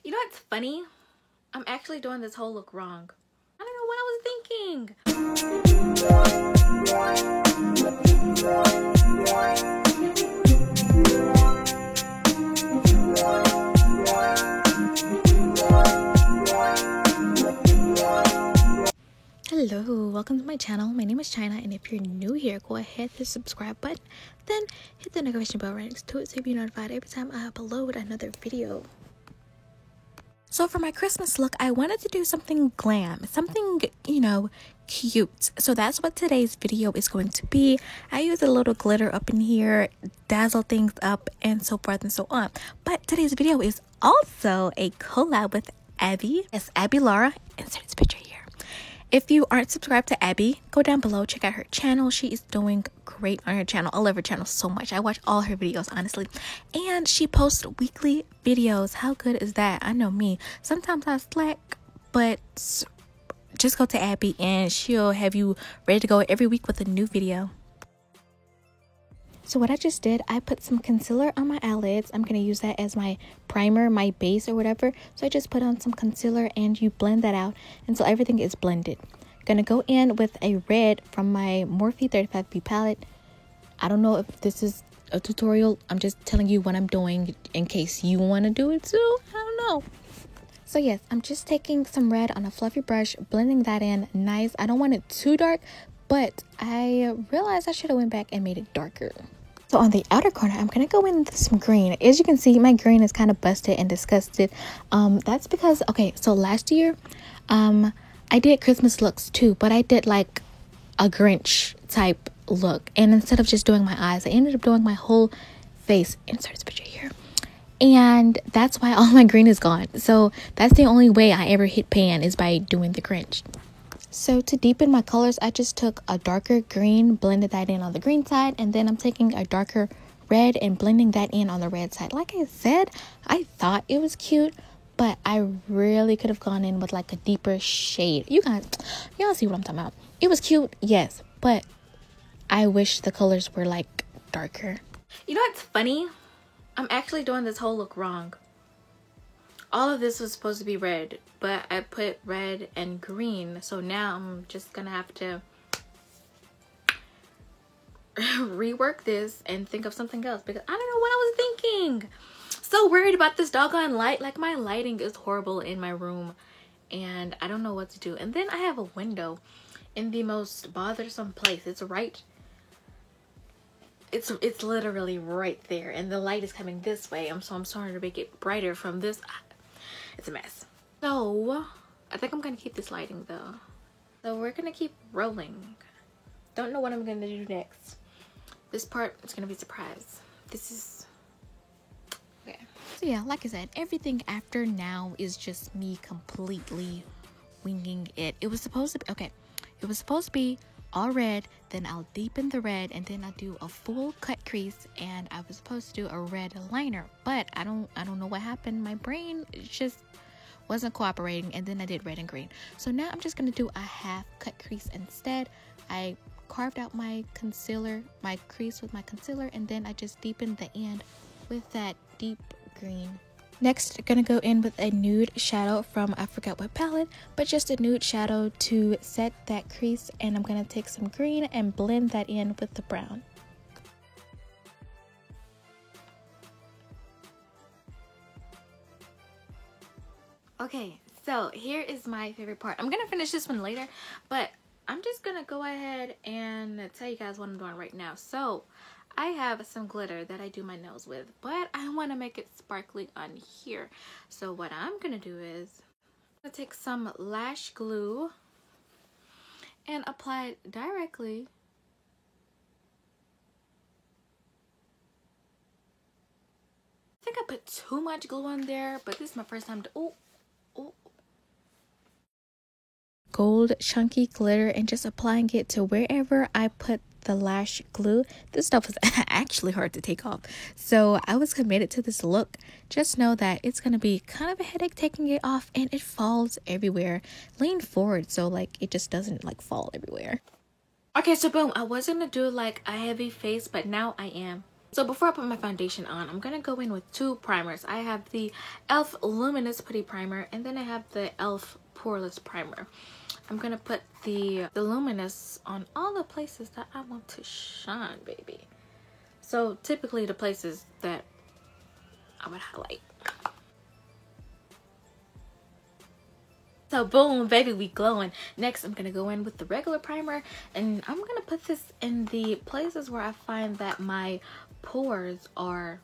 You know what's funny? I'm actually doing this whole look wrong. I don't know what I was thinking. Hello, welcome to my channel. My name is China, and if you're new here, go ahead, hit the subscribe button, then hit the notification bell right next to it so you'll be notified every time I upload another video. So for my Christmas look, I wanted to do something glam, something, cute. So that's what today's video is going to be. I use a little glitter up in here, dazzle things up, and so forth and so on. But today's video is also a collab with Abby. Yes, Abby Lara. Insert this picture here. If you aren't subscribed to Abby, go down below, check out her channel. She is doing great on her channel. I love her channel so much. I watch all her videos, honestly. And she posts weekly videos. How good is that? I know me. Sometimes I slack, but just go to Abby and she'll have you ready to go every week with a new video. So what I just did, I put some concealer on my eyelids. I'm going to use that as my primer, my base or whatever. So I just put on some concealer and you blend that out until everything is blended. Going to go in with a red from my Morphe 35B palette. I don't know if this is a tutorial. I'm just telling you what I'm doing in case you want to do it too. I don't know. So yes, I'm just taking some red on a fluffy brush, blending that in nice. I don't want it too dark, but I realized I should have went back and made it darker. So on the outer corner, I'm going to go in with some green. As you can see, my green is kind of busted and disgusted. That's because, okay, so last year, I did Christmas looks too, but I did like a Grinch type look. And instead of just doing my eyes, I ended up doing my whole face. Insert this picture here. And that's why all my green is gone. So that's the only way I ever hit pan is by doing the Grinch. So to deepen my colors, I just took a darker green, blended that in on the green side, and then I'm taking a darker red and blending that in on the red side. Like I said, I thought it was cute, but I really could have gone in with like a deeper shade. Y'all see what I'm talking about. It was cute, yes, but I wish the colors were like darker. You know what's funny? I'm actually doing this whole look wrong. All of this was supposed to be red, but I put red and green. So now I'm just gonna have to rework this and think of something else because I don't know what I was thinking. So worried about this doggone light. Like my lighting is horrible in my room and I don't know what to do. And then I have a window in the most bothersome place. It's literally right there and the light is coming this way. So I'm starting to make it brighter from this. It's a mess. So I think I'm gonna keep this lighting though. So we're gonna keep rolling. Don't know what I'm gonna do next. This part is gonna be a surprise. This is okay. So yeah, like I said, everything after now is just me completely winging it. It was supposed to be okay. It was supposed to be all red, then I'll deepen the red and then I'll do a full cut crease, and I was supposed to do a red liner, but I don't know what happened. My brain just wasn't cooperating, and then I did red and green. So now I'm just gonna do a half cut crease instead. I carved out my concealer, my crease with my concealer, and then I just deepened the end with that deep green. Next, I'm gonna go in with a nude shadow from I forgot what palette, but just a nude shadow to set that crease, and I'm gonna take some green and blend that in with the brown. Okay, so here is my favorite part. I'm gonna finish this one later, but I'm just gonna go ahead and tell you guys what I'm doing right now. So I have some glitter that I do my nails with, but I want to make it sparkly on here. So what I'm gonna do is I'm gonna take some lash glue and apply it directly I think I put too much glue on there, but this is my first time to gold chunky glitter and just applying it to wherever I put the lash glue. This stuff was actually hard to take off, so I was committed to this look. Just know that it's gonna be kind of a headache taking it off, and it falls everywhere. Lean forward so like it just doesn't like fall everywhere. Okay, so boom, I was gonna do like a heavy face, but now I am. So before I put my foundation on, I'm going to go in with two primers. I have the e.l.f. Luminous Putty Primer, and then I have the e.l.f. Poreless Primer. I'm going to put the Luminous on all the places that I want to shine, baby. So typically the places that I would highlight. So boom, baby, we glowing. Next, I'm going to go in with the regular primer, and I'm going to put this in the places where I find that my pores are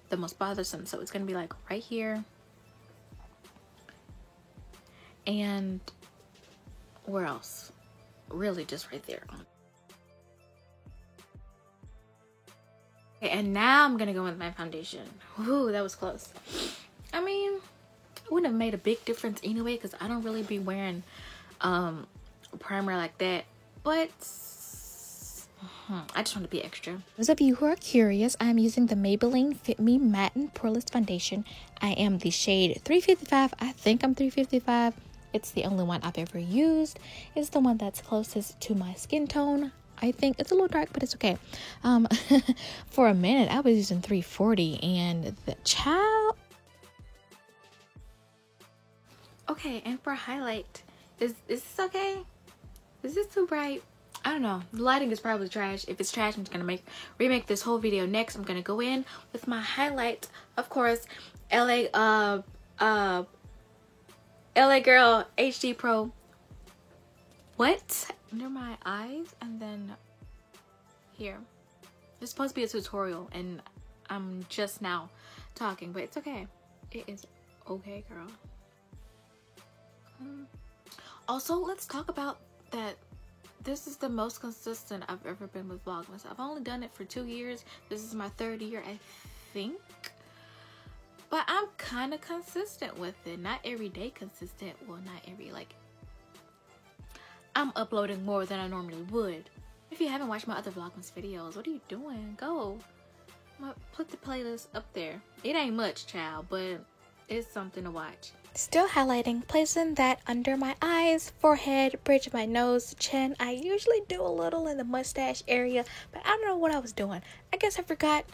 the most bothersome. So it's going to be like right here. And where else? Really just right there. Okay, and now I'm going to go in with my foundation. Ooh, that was close. I mean, it wouldn't have made a big difference anyway, because I don't really be wearing primer like that, but I just want to be extra. Those of you who are curious, I'm using the Maybelline Fit Me Matte and Poreless Foundation. I am the shade 355. I think I'm 355. It's the only one I've ever used. It's the one that's closest to my skin tone. I think it's a little dark, but it's okay. For a minute, I was using 340, and the child. Okay, and for highlight, is this okay? Is this too bright? I don't know. The lighting is probably trash. If it's trash, I'm just gonna remake this whole video. Next, I'm gonna go in with my highlight, of course, LA Girl HD Pro. What? Under my eyes, and then here. It's supposed to be a tutorial, and I'm just now talking, but it's okay. It is okay, girl. Also, let's talk about that. This is the most consistent I've ever been with Vlogmas. I've only done it for 2 years. This is my 3rd year, I think. But I'm kind of consistent with it. Not every day consistent. Well, not every, like, I'm uploading more than I normally would. If you haven't watched my other Vlogmas videos, what are you doing? Go. I'm gonna put the playlist up there. It ain't much, child, but it's something to watch. Still highlighting, placing that under my eyes, forehead, bridge of my nose, chin. I usually do a little in the mustache area, but I don't know what I was doing. I guess I forgot.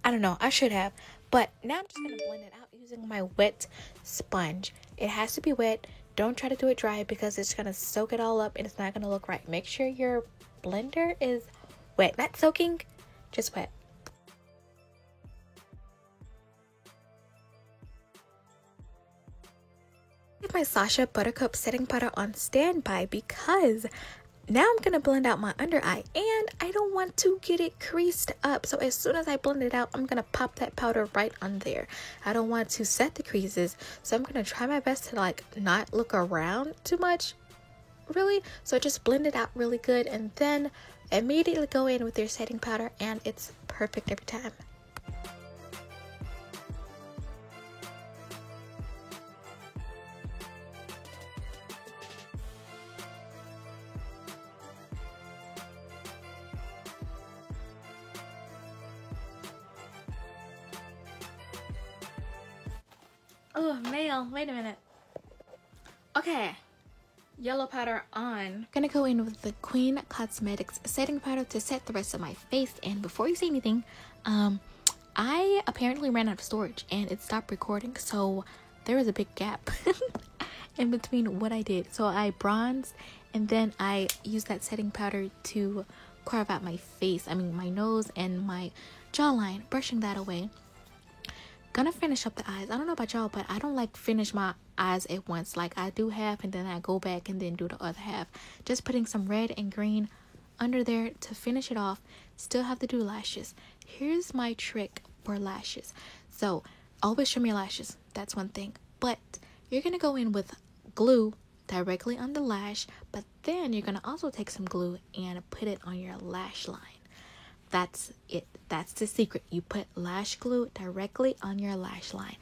I don't know. I should have. But now I'm just going to blend it out using my wet sponge. It has to be wet. Don't try to do it dry because it's going to soak it all up and it's not going to look right. Make sure your blender is wet. Not soaking, just wet. My Sacha Buttercup setting powder on standby because now I'm going to blend out my under eye and I don't want to get it creased up. So as soon as I blend it out, I'm going to pop that powder right on there. I don't want to set the creases. So I'm going to try my best to like not look around too much, really. So just blend it out really good and then immediately go in with your setting powder and it's perfect every time. Oh, mail. Wait a minute. Okay. Yellow powder on. Gonna go in with the Queen Cosmetics setting powder to set the rest of my face. And before you say anything, I apparently ran out of storage and it stopped recording. So there was a big gap in between what I did. So I bronzed and then I used that setting powder to carve out my face. I mean, my nose and my jawline, brushing that away. Gonna finish up the eyes. I don't know about y'all, but I don't like finish my eyes at once. Like I do half and then I go back and then do the other half. Just putting some red and green under there to finish it off. Still have to do lashes. Here's my trick for lashes. So always trim your lashes. That's one thing. But you're gonna go in with glue directly on the lash, but then you're gonna also take some glue and put it on your lash line. That's it. That's the secret. You put lash glue directly on your lash line.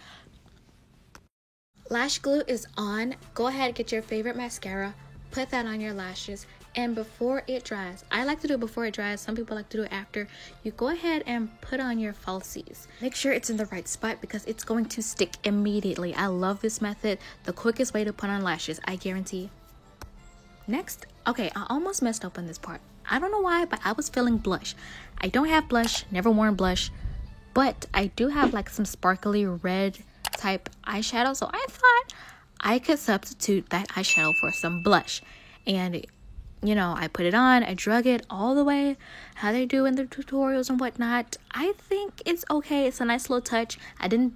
Lash glue is on. Go ahead, get your favorite mascara, put that on your lashes, and before it dries, I like to do it before it dries. Some people like to do it after. You go ahead and put on your falsies. Make sure it's in the right spot because it's going to stick immediately. I love this method. The quickest way to put on lashes, I guarantee. Next, okay, I almost messed up on this part. I don't know why, but I was feeling blush. I don't have blush, never worn blush, but I do have like some sparkly red type eyeshadow. So I thought I could substitute that eyeshadow for some blush. And you know, I put it on, I drug it all the way, how they do in the tutorials and whatnot. I think it's okay. It's a nice little touch. I'm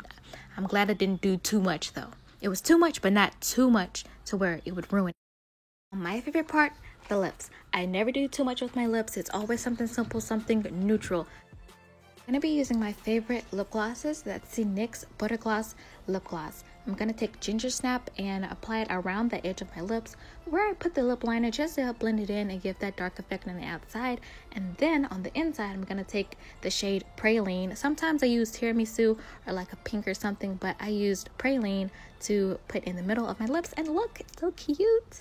glad I didn't do too much though. It was too much, but not too much to where it would ruin it. My favorite part, the lips. I never do too much with my lips. It's always something simple, something neutral. I'm going to be using my favorite lip glosses. That's the NYX Butter Gloss Lip Gloss. I'm going to take Ginger Snap and apply it around the edge of my lips where I put the lip liner just to help blend it in and give that dark effect on the outside. And then on the inside, I'm going to take the shade Praline. Sometimes I use Tiramisu or like a pink or something, but I used Praline to put in the middle of my lips. And look, it's so cute.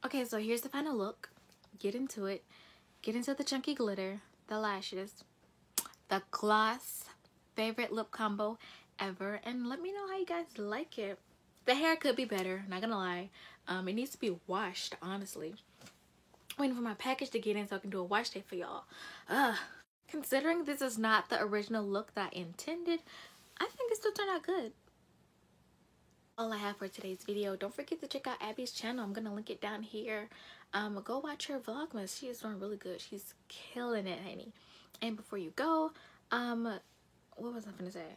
Okay, so here's the final look. Get into it. Get into the chunky glitter, the lashes, the gloss, favorite lip combo ever, and let me know how you guys like it. The hair could be better, not gonna lie. It needs to be washed, honestly. Waiting for my package to get in so I can do a wash day for y'all. Considering this is not the original look that I intended, I think it still turned out good. All I have for today's video. Don't forget to check out Abby's channel. I'm gonna link it down here. Go watch her vlogmas. She is doing really good. She's killing it, honey. And before you go, what was I gonna say?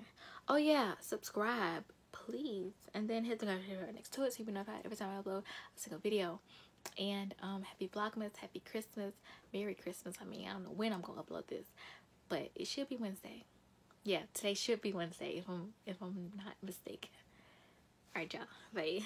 Oh yeah, subscribe, please, and then hit the notification next to it so you can be notified every time I upload a single video. And happy vlogmas, happy Christmas, Merry Christmas. I mean, I don't know when I'm gonna upload this, but it should be Wednesday. Yeah, today should be Wednesday if I'm not mistaken. Alright, y'all. Bye.